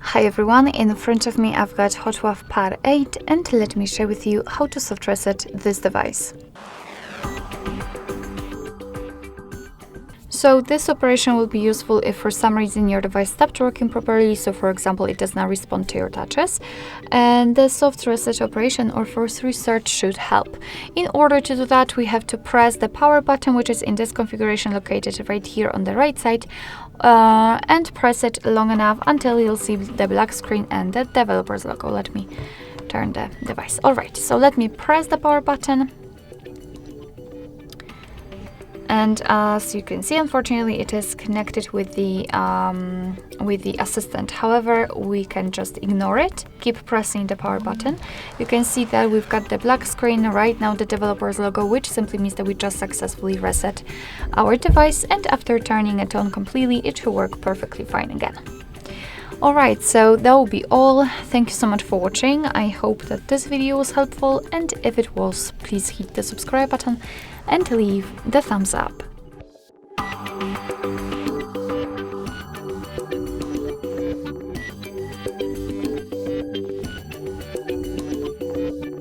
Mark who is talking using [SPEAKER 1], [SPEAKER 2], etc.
[SPEAKER 1] Hi everyone, in front of me I've got HOTWAV Pad 8 and let me share with you how to soft reset this device. So this operation will be useful if for some reason your device stopped working properly, so for example it does not respond to your touches, and the soft reset operation or force restart should help. In order to do that, we have to press the power button, which is in this configuration located right here on the right side, and press it long enough until you'll see the black screen and the developer's logo. Let me turn the device. Alright, so let me press the power button. And as you can see, unfortunately, it is connected with the assistant. However, we can just ignore it. Keep pressing the power button. You can see that we've got the black screen right now, the developer's logo, which simply means that we just successfully reset our device. And after turning it on completely, it should work perfectly fine again. Alright, so that will be all. Thank you so much for watching. I hope that this video was helpful, and if it was, please hit the subscribe button and leave the thumbs up.